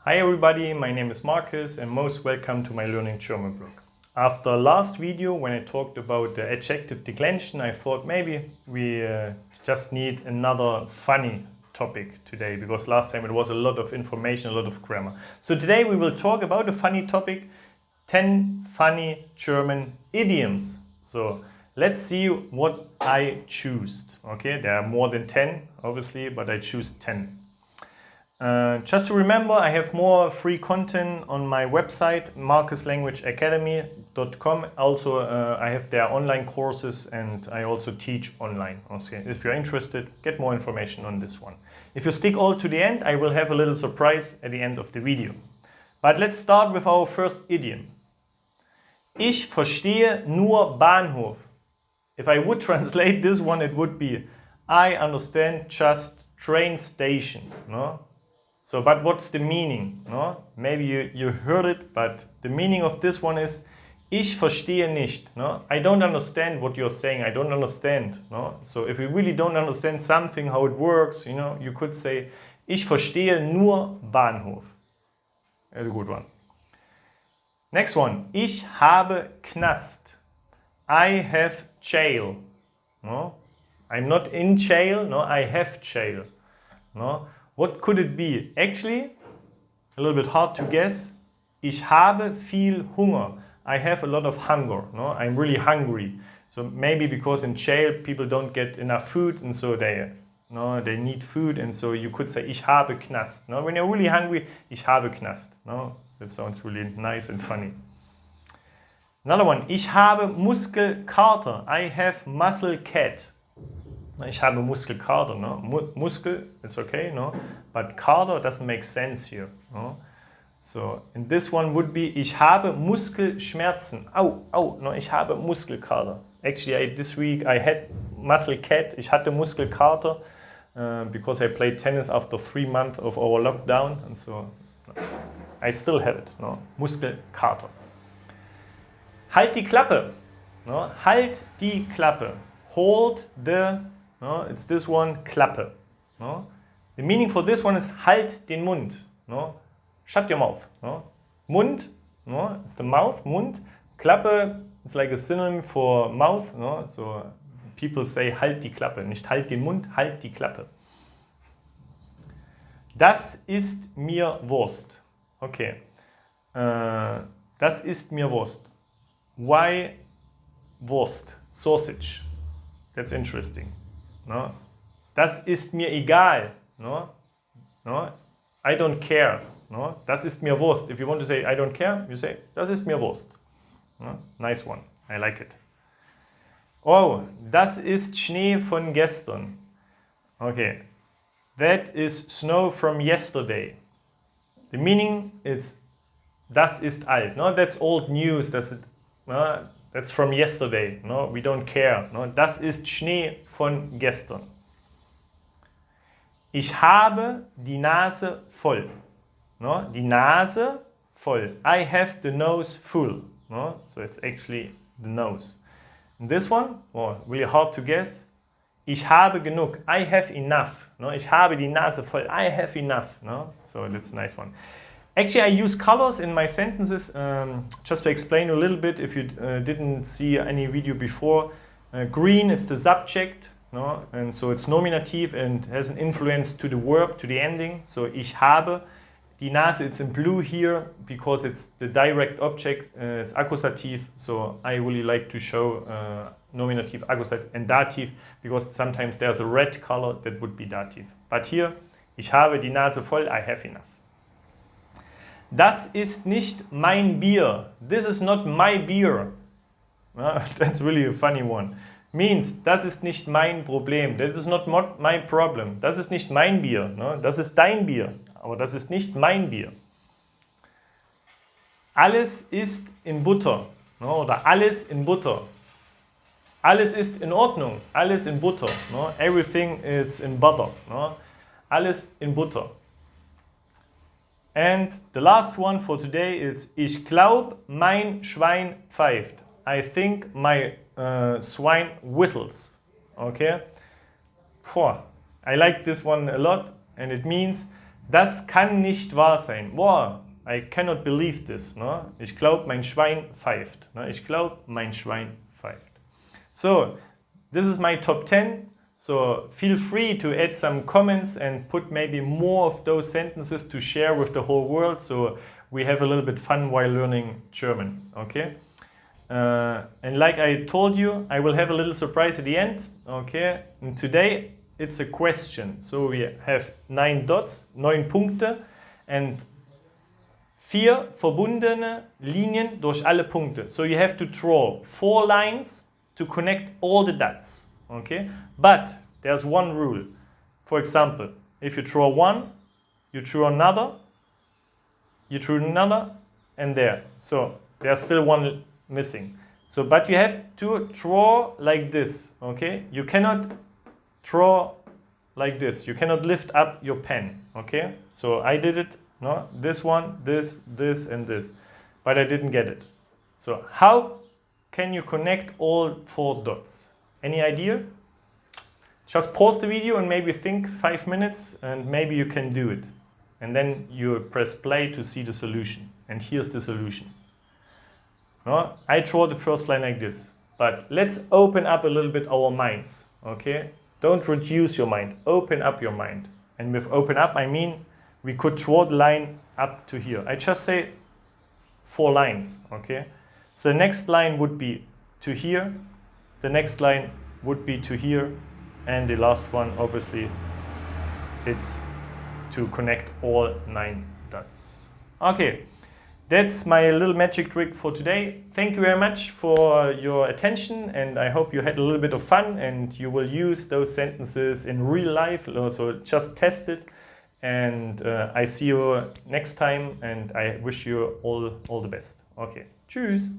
Hi everybody, my name is Marcus and most welcome to my Learning German blog. After last video when I talked about the adjective declension, I thought maybe we just need another funny topic today, because last time it was a lot of information, a lot of grammar. So today we will talk about a funny topic, 10 funny German idioms. So let's see what I choose. Okay, there are more than 10 obviously, but I choose 10. Just to remember, I have more free content on my website, marcuslanguageacademy.com. Also, I have their online courses and I also teach online. Okay. If you're interested, get more information on this one. If you stick all to the end, I will have a little surprise at the end of the video. But let's start with our first idiom. Ich verstehe nur Bahnhof. If I would translate this one, it would be, I understand just train station. No? So, but what's the meaning? No? Maybe you heard it, but the meaning of this one is, ich verstehe nicht. No? I don't understand what you're saying. I don't understand. No? So, if you really don't understand something, how it works, you could say, ich verstehe nur Bahnhof. That's a good one. Next one. Ich habe Knast. I have jail. No? I'm not in jail. No, I have jail. No? What could it be? Actually, a little bit hard to guess. Ich habe viel Hunger. I have a lot of hunger. No? I'm really hungry. So maybe because in jail people don't get enough food and so they need food, and so you could say ich habe Knast. No? When you're really hungry, ich habe Knast. No? That sounds really nice and funny. Another one. Ich habe Muskelkater. I have muscle cat. Ich habe Muskelkater, no? Muskel, it's okay, no? But Kater doesn't make sense here, no? So, and this one would be, ich habe Muskelschmerzen. Au, no, ich habe Muskelkater. Actually, this week I had muscle cat, ich hatte Muskelkater, because I played tennis after 3 months of our lockdown, and so I still have it, no? Muskelkater. Halt die Klappe, no? Halt die Klappe. Hold the, no? It's this one, Klappe. No? The meaning for this one is halt den Mund. No? Shut your mouth. No? Mund, no? It's the mouth, Mund. Klappe, it's like a synonym for mouth. No? So people say halt die Klappe. Nicht halt den Mund, halt die Klappe. Das ist mir Wurst. Okay. Das ist mir Wurst. Why Wurst? Sausage. That's interesting. No? Das ist mir egal. No? No? I don't care. No? Das ist mir Wurst. If you want to say I don't care, you say das ist mir Wurst. No? Nice one. I like it. Oh, das ist Schnee von gestern. Okay. That is snow from yesterday. The meaning is das ist alt. No? That's old news. That's from yesterday. No, we don't care. No, das ist Schnee von gestern. Ich habe die Nase voll. No, die Nase voll. I have the nose full. No, so it's actually the nose. And this one, really hard to guess. Ich habe genug. I have enough. No, ich habe die Nase voll. I have enough. No, so that's a nice one. Actually, I use colors in my sentences, just to explain a little bit if you didn't see any video before. Green, it's the subject, no? And so it's nominative and has an influence to the verb, to the ending. So ich habe. Die Nase, it's in blue here because it's the direct object, it's accusative. So I really like to show nominative, accusative and dative, because sometimes there's a red color that would be dative. But here, ich habe die Nase voll, I have enough. Das ist nicht mein Bier. This is not my beer. That's really a funny one. Means, das ist nicht mein Problem. That is not my problem. Das ist nicht mein Bier. No? Das ist dein Bier. Aber das ist nicht mein Bier. Alles ist in Butter. No? Oder alles in Butter. Alles ist in Ordnung. Alles in Butter. No? Everything is in butter. No? Alles in Butter. And the last one for today is, ich glaub, mein Schwein pfeift. I think my swine whistles. Okay? I like this one a lot, and it means Das kann nicht wahr sein. Wow, I cannot believe this. No? Ich glaube, mein Schwein pfeift. No? Ich glaube, mein Schwein pfeift. So, this is my top 10. So feel free to add some comments and put maybe more of those sentences to share with the whole world. So we have a little bit fun while learning German. Okay. And like I told you, I will have a little surprise at the end. Okay. And today it's a question. So we have 9 dots, 9 Punkte and 4 verbundene Linien durch alle Punkte. So you have to draw 4 lines to connect all the dots. Okay, but there's one rule. For example, if you draw one, you draw another, and there. So there's still one missing. So, but you have to draw like this. Okay, you cannot draw like this. You cannot lift up your pen. Okay, so I did it. No, this one, this, and this, but I didn't get it. So how can you connect all 4 dots? Any idea? Just pause the video and maybe think 5 minutes and maybe you can do it. And then you press play to see the solution. And here's the solution. No? I draw the first line like this. But let's open up a little bit our minds. Okay? Don't reduce your mind. Open up your mind. And with open up, I mean we could draw the line up to here. I just say 4 lines. Okay? So the next line would be to here. The next line would be to here, and the last one, obviously, it's to connect all 9 dots. Okay, that's my little magic trick for today. Thank you very much for your attention, and I hope you had a little bit of fun and you will use those sentences in real life. So just test it, and I see you next time, and I wish you all the best. Okay, tschüss.